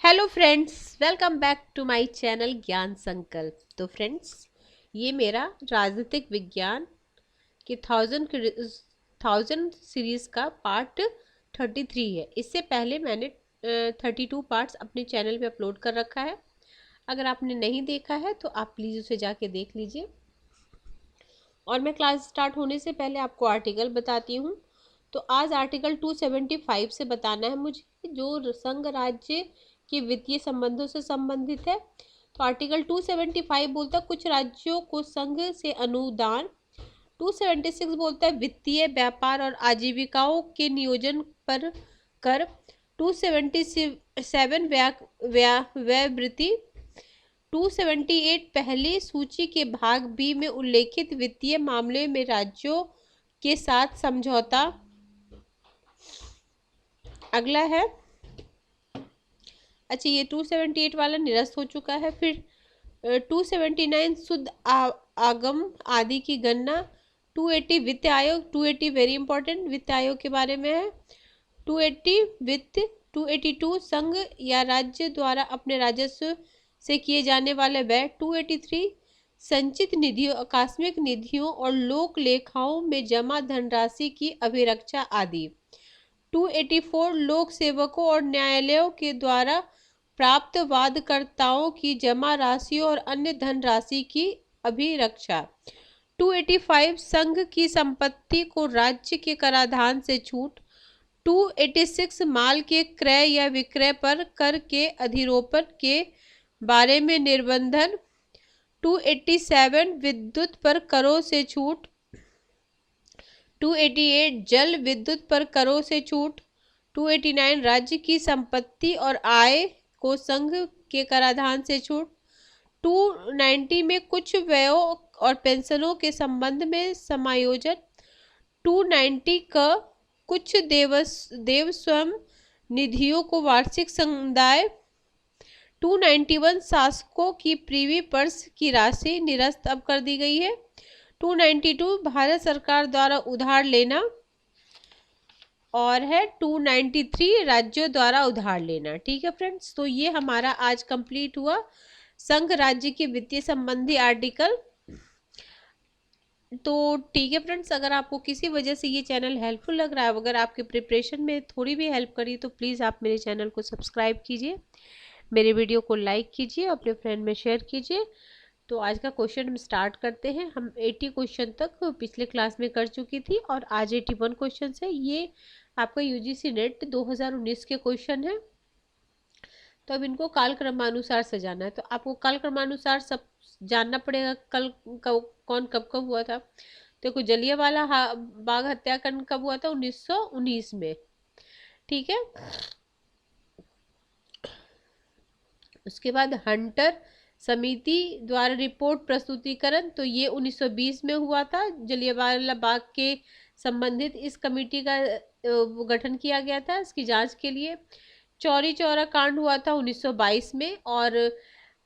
Hello friends, welcome back to my channel Gyan Sankalp. तो friends, ये मेरा राजनीतिक विज्ञान के थाउजेंड सीरीज़ का पार्ट 33 है। इससे पहले मैंने 32 पार्ट्स अपने चैनल पे अपलोड कर रखा है। अगर आपने नहीं देखा है तो आप प्लीज़ उसे जाके देख लीजिए। और मैं क्लास स्टार्ट होने से पहले आपको आर्टिकल बताती हूँ। तो आज आर्टिकल 275 से बताना है मुझे, जो संघ राज्य के वित्तीय संबंधों से संबंधित है। तो आर्टिकल 275 बोलता है कुछ राज्यों को संघ से अनुदान। 276 बोलता है वित्तीय व्यापार और आजीविकाओं के नियोजन पर कर। 277 व्यय वृत्ति। 278 पहली सूची के भाग बी में उल्लेखित वित्तीय मामले में राज्यों के साथ समझौता। अगला है, अच्छा ये 278 वाला निरस्त हो चुका है। फिर 279 शुद्ध आगम आदि की गणना। 280 वित्त आयोग। 280 वेरी इंपॉर्टेंट, वित्त आयोग के बारे में है। 280 वित्त। 282 संघ या राज्य द्वारा अपने राजस्व से किए जाने वाले व्यय। 283 संचित निधियों, आकस्मिक निधियों और लोक लेखाओं में जमा धनराशि की अभिरक्षा आदि। 284 लोक सेवकों और न्यायालयों के द्वारा प्राप्त वादकर्ताओं की जमा राशियों और अन्य धनराशि की अभिरक्षा। 285 संघ की संपत्ति को राज्य के कराधान से छूट। 286 माल के क्रय या विक्रय पर कर के अधिरोपण के बारे में निबंधन। 287 विद्युत पर करों से छूट। 288 जल विद्युत पर करों से छूट। 289 राज्य की संपत्ति और आय को संघ के कराधान से छूट। 290 में कुछ व्ययों और पेंशनों के संबंध में समायोजन। 290 का कुछ देवस्वम निधियों को वार्षिक समुदाय। 291 शासकों की प्रीवी पर्स की राशि निरस्त अब कर दी गई है। 292 भारत सरकार द्वारा उधार लेना। और है 293 राज्यों द्वारा उधार लेना। ठीक है फ्रेंड्स, तो ये हमारा आज कंप्लीट हुआ संघ राज्य के वित्तीय संबंधी आर्टिकल। तो ठीक है फ्रेंड्स, अगर आपको किसी वजह से ये चैनल हेल्पफुल लग रहा है, अगर आपके प्रिपरेशन में थोड़ी भी हेल्प करी, तो प्लीज़ आप मेरे चैनल को सब्सक्राइब कीजिए, मेरे वीडियो को लाइक कीजिए, अपने फ्रेंड में शेयर कीजिए। तो आज का क्वेश्चन हम स्टार्ट करते हैं। हम 80 क्वेश्चन तक पिछले क्लास में कर चुकी थी और आज 81 क्वेश्चन है। ये आपका यूजीसी नेट 2019 के क्वेश्चन है। तो अब इनको काल क्रमानुसार सजाना है। तो आपको काल क्रमानुसार सब जानना पड़ेगा। कल कौन कब कब हुआ था। देखो, जलियांवाला बाग हत्याकांड कब हुआ था? 1919 में। ठीक है। उसके बाद हंटर समिति द्वारा रिपोर्ट प्रस्तुतिकरण, तो ये 1920 में हुआ था। जलियांवाला बाग के संबंधित इस कमेटी का गठन किया गया था इसकी जांच के लिए। चौरी चौरा कांड हुआ था 1922 में। और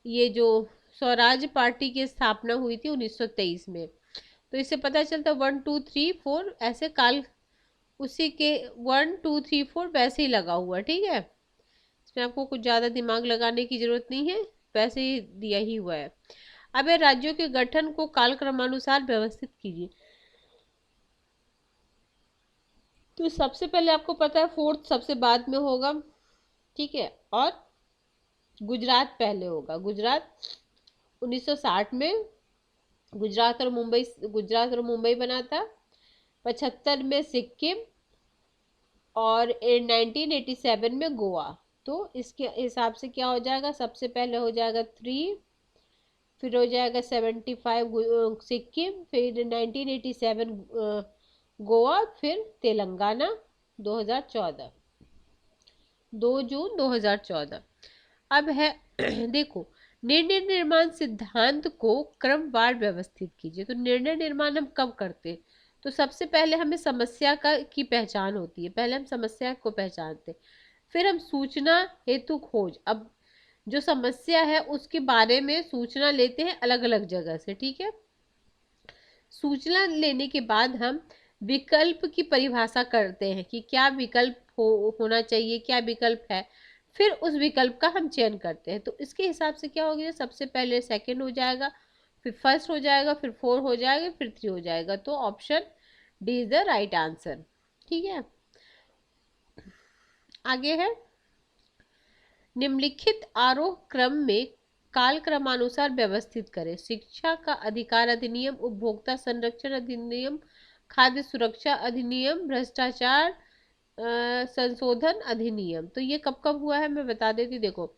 ये जो स्वराज पार्टी की स्थापना हुई थी 1923 में। तो इससे पता चलता 1 2 3 4 ऐसे काल उसी के 1 2 3 4 वैसे ही लगा हुआ। ठीक है, इसमें आपको कुछ ज़्यादा दिमाग लगाने की जरूरत नहीं है, वैसे ही दिया ही हुआ है। अब राज्यों के गठन को कालक्रमानुसार व्यवस्थित कीजिए। तो सबसे पहले आपको पता है फोर्थ सबसे बाद में होगा। ठीक है, और गुजरात पहले होगा। गुजरात 1960 में गुजरात और मुंबई बना था। 75 में सिक्किम और 1987 में गोवा। तो इसके हिसाब से क्या हो जाएगा? सबसे पहले हो जाएगा 3, फिर हो जाएगा 75 सिक्किम, फिर 1987 गोवा, फिर तेलंगाना 2014, 2 जून 2014। अब है देखो, निर्णय निर्माण सिद्धांत को क्रमवार व्यवस्थित कीजिए। तो निर्णय निर्माण हम कब करते हैं? तो सबसे पहले हमें समस्या की पहचान होती है। पहले हम समस्या को पहचानते, फिर हम सूचना हेतु खोज। अब जो समस्या है उसके बारे में सूचना लेते हैं अलग अलग जगह से। ठीक है, सूचना लेने के बाद हम विकल्प की परिभाषा करते हैं कि क्या विकल्प होना चाहिए, क्या विकल्प है। फिर उस विकल्प का हम चयन करते हैं। तो इसके हिसाब से क्या हो गया, सबसे पहले सेकंड हो जाएगा, फिर फर्स्ट हो जाएगा, फिर 4 हो जाएगा, फिर 3 हो जाएगा। तो option D is the right answer. ठीक है, आगे है, निम्नलिखित आरोह क्रम में काल क्रमानुसार व्यवस्थित करें। शिक्षा का अधिकार अधिनियम, उपभोक्ता संरक्षण अधिनियम, खाद्य सुरक्षा अधिनियम, भ्रष्टाचार संशोधन अधिनियम। तो ये कब कब हुआ है मैं बता देती। देखो,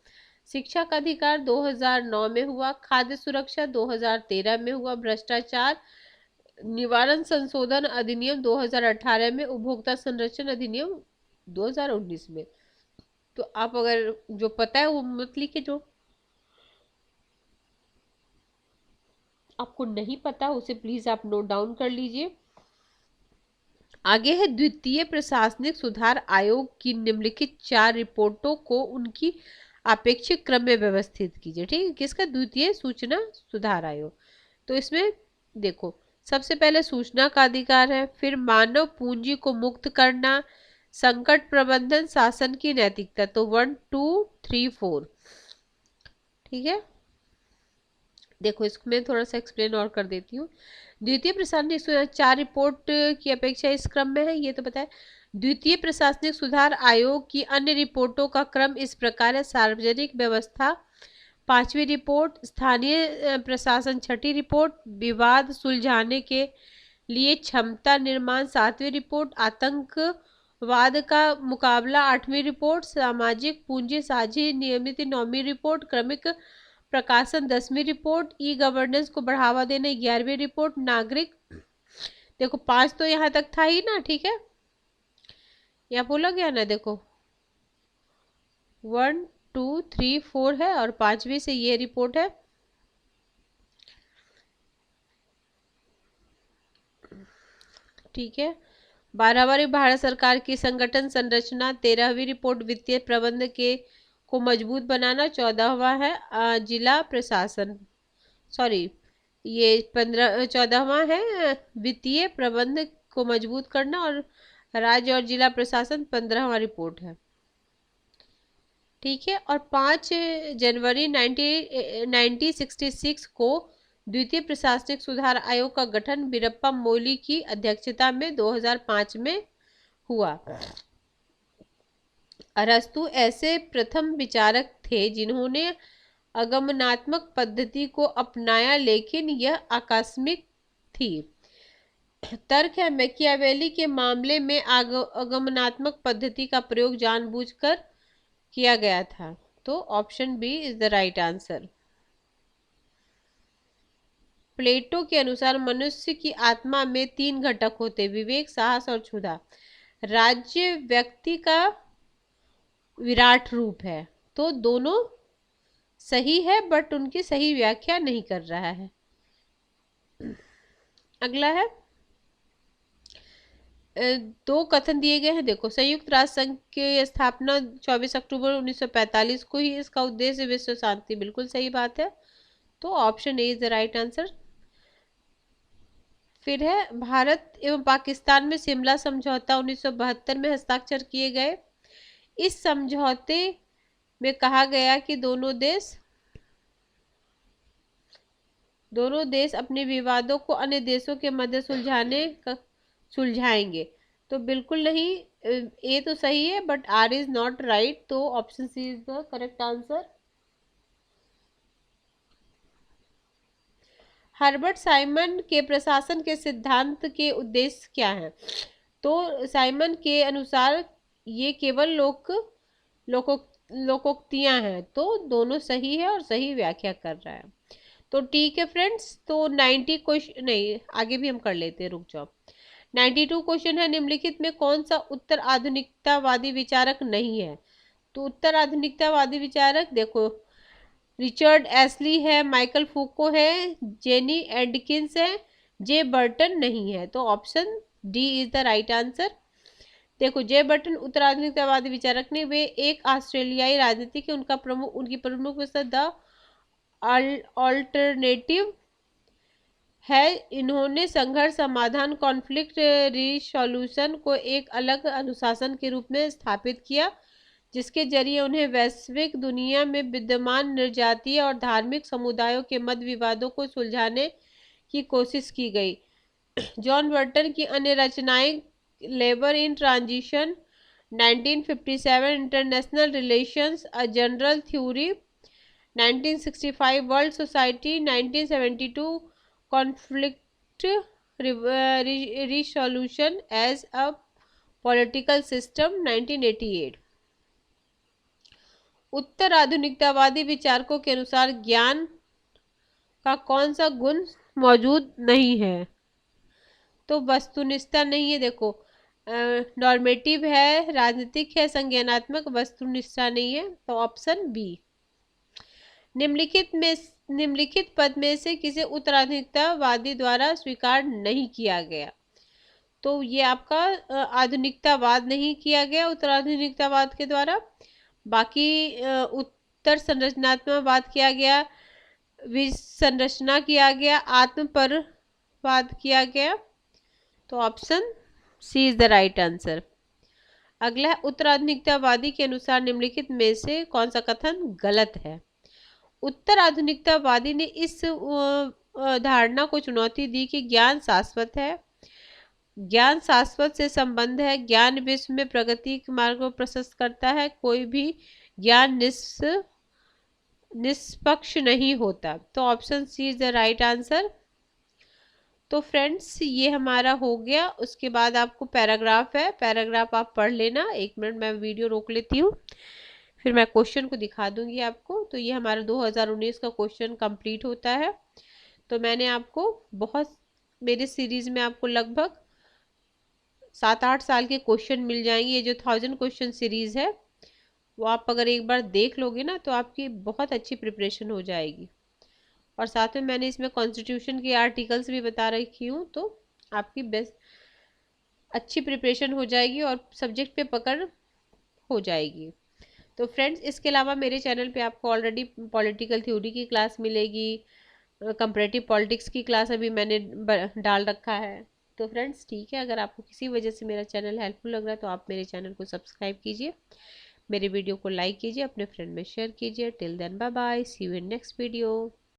शिक्षा का अधिकार 2009 में हुआ, खाद्य सुरक्षा 2013 में हुआ, भ्रष्टाचार निवारण संशोधन अधिनियम 2018 में, उपभोक्ता संरक्षण अधिनियम 2019 में। तो आप अगर जो पता है वो मत लिखे, जो आपको नहीं पता उसे प्लीज आप नोट डाउन कर लीजिए। आगे है, द्वितीय प्रशासनिक सुधार आयोग की निम्नलिखित 4 रिपोर्टों को उनकी अपेक्षित क्रम में व्यवस्थित कीजिए। ठीक है, किसका, द्वितीय सूचना सुधार आयोग। तो इसमें देखो, सबसे पहले सूचना का अधिकार है, फिर मानव पूंजी को मुक्त करना, संकट प्रबंधन, शासन की नैतिकता। तो 1 2 3 4। ठीक है, देखो इसको मैं थोड़ा सा एक्सप्लेन और कर देती हूँ। द्वितीय प्रशासनिक 4 रिपोर्ट की अपेक्षा इस क्रम में है, ये तो पता है। द्वितीय प्रशासनिक सुधार आयोग की अन्य रिपोर्टों का क्रम इस प्रकार है, सार्वजनिक व्यवस्था 5वीं रिपोर्ट, स्थानीय प्रशासन 6ठी रिपोर्ट, विवाद सुलझाने के लिए क्षमता निर्माण 7वीं रिपोर्ट, आतंकवाद का मुकाबला 8वीं रिपोर्ट, सामाजिक पूंजी साझी नियमित 9वीं रिपोर्ट, क्रमिक प्रकाशन 10वीं रिपोर्ट, ई गवर्नेंस को बढ़ावा देने 11वीं रिपोर्ट, नागरिक, देखो 5 तो यहाँ तक था ही ना। ठीक है, यहाँ बोला गया ना, देखो 1 2 3 4 है और 5वीं से ये रिपोर्ट है। ठीक है, 12वीं भारत सरकार की संगठन संरचना, 13वीं रिपोर्ट वित्तीय प्रबंध के को मजबूत बनाना, 14वां है जिला प्रशासन, सॉरी ये 14वां है वित्तीय प्रबंध को मजबूत करना, और राज्य और जिला प्रशासन 15वां रिपोर्ट है। ठीक है, और 5 जनवरी 1966 को द्वितीय प्रशासनिक सुधार आयोग का गठन वीरप्पा मोइली की अध्यक्षता में 2005 में हुआ। अरस्तु ऐसे प्रथम विचारक थे जिन्होंने आगमनात्मक पद्धति को अपनाया, लेकिन यह आकस्मिक थी। तर्क है, मैकियावेली के मामले में आगमनात्मक पद्धति का प्रयोग जानबूझकर किया गया था। तो option B is the right answer. Plato के अनुसार मनुष्य की आत्मा में 3 घटक होते, विवेक, साहस और क्षुधा। राज्य व्यक्ति का विराट रूप है। तो दोनों सही है, बट उनकी सही व्याख्या नहीं कर रहा है। अगला है, 2 कथन दिए गए हैं। देखो, संयुक्त राष्ट्र संघ की स्थापना 24 अक्टूबर 1945 को ही, इसका उद्देश्य विश्व शांति, बिल्कुल सही बात है। तो option A is the right answer. फिर है, भारत एवं पाकिस्तान में शिमला समझौता 1972 में हस्ताक्षर किए गए। इस समझौते में कहा गया कि दोनों देश अपने विवादों को अन्य देशों के मध्य सुलझाएंगे। तो बिल्कुल नहीं, ए तो सही है but R is not right. तो option C is the correct answer. Herbert Simon के प्रशासन के सिद्धांत के उद्देश्य क्या है? तो साइमन के अनुसार ये केवल लोकोक्तियां हैं। तो दोनों सही है और सही व्याख्या कर रहा है। तो ठीक है फ्रेंड्स, तो 90 क्वेश्चन नहीं, आगे भी हम कर लेते हैं, रुक जाओ। 92 क्वेश्चन है, निम्नलिखित में कौन सा उत्तर आधुनिकतावादी विचारक नहीं है? तो उत्तर आधुनिकतावादी विचारक, देखो रिचर्ड एस्ली है, माइकल फूको है, जेनी एडकिंस है, जे बर्टन नहीं है। तो option D is the right answer. देखो, जे बर्टन उत्तर आधुनिकतावादी विचारक ने, वे एक ऑस्ट्रेलियाई राजनीतिक है। उनकी प्रमुख पुस्तक द अल्टरनेटिव है। इन्होंने संघर्ष समाधान, कॉन्फ्लिक्ट रिसोल्यूशन को एक अलग अनुशासन के रूप में स्थापित किया। जिसके जरिए उन्हें वैश्विक दुनिया में विद्यमान निर्जातीय और धार्मिक समुदायों के मत विवादों को सुलझाने की कोशिश की गई। जॉन बर्टन की अन्य रचनाएं labour in transition 1957, international relations a general theory 1965, world society 1972, conflict resolution as a political system 1988। उत्तर आधुनिकतावादी विचारकों के अनुसार ज्ञान का कौन सा गुण मौजूद नहीं है? तो वस्तुनिष्ठता नहीं है। देखो, नॉर्मेटिव है, राजनीतिक है, संज्ञानात्मक, वस्तुनिष्ठता नहीं है। तो ऑप्शन बी। निम्नलिखित पद में से किसे उत्तराधुनिकतावादी द्वारा स्वीकार नहीं किया गया? तो ये आपका आधुनिकतावाद नहीं किया गया उत्तराधुनिकतावाद के द्वारा। बाकी उत्तर संरचनात्मकवाद किया गया, विसंरचना किया गया, आत्मपरवाद किया गया। तो option C is the right answer. अगला है, उत्तराधुनिकतावादी के अनुसार निम्नलिखित में से कौन सा कथन गलत है? उत्तर आधुनिकतावादी ने इस धारणा को चुनौती दी कि ज्ञान शाश्वत है, ज्ञान शाश्वत से संबंध है, ज्ञान विश्व में प्रगति के मार्ग को प्रशस्त करता है, कोई भी ज्ञान निष्पक्ष नहीं होता। तो option C is the right answer. तो फ्रेंड्स, ये हमारा हो गया। उसके बाद आपको पैराग्राफ है, पैराग्राफ आप पढ़ लेना। 1 मिनट मैं वीडियो रोक लेती हूँ, फिर मैं क्वेश्चन को दिखा दूंगी आपको। तो ये हमारा 2019 का क्वेश्चन कंप्लीट होता है। तो मैंने आपको मेरे सीरीज में आपको लगभग 7-8 साल के क्वेश्चन मिल जाएंगे। ये जो 1000 क्वेश्चन सीरीज है, वो आप अगर एक बार देख लोगे ना, तो आपकी बहुत अच्छी प्रिपरेशन हो जाएगी। और साथ में मैंने इसमें कॉन्स्टिट्यूशन के आर्टिकल्स भी बता रखी हूँ, तो आपकी बेस्ट अच्छी प्रिपरेशन हो जाएगी और सब्जेक्ट पे पकड़ हो जाएगी। तो फ्रेंड्स, इसके अलावा मेरे चैनल पे आपको ऑलरेडी पॉलिटिकल थ्योरी की क्लास मिलेगी, कंपैरेटिव पॉलिटिक्स की क्लास अभी मैंने डाल रखा है। तो फ्रेंड्स, ठीक है, अगर आपको किसी वजह से मेरा चैनल हेल्पफुल लग रहा है तो आप मेरे चैनल को सब्सक्राइब कीजिए, मेरे वीडियो को लाइक कीजिए, अपने फ्रेंड में शेयर कीजिए। Till then, bye bye, see you in next video.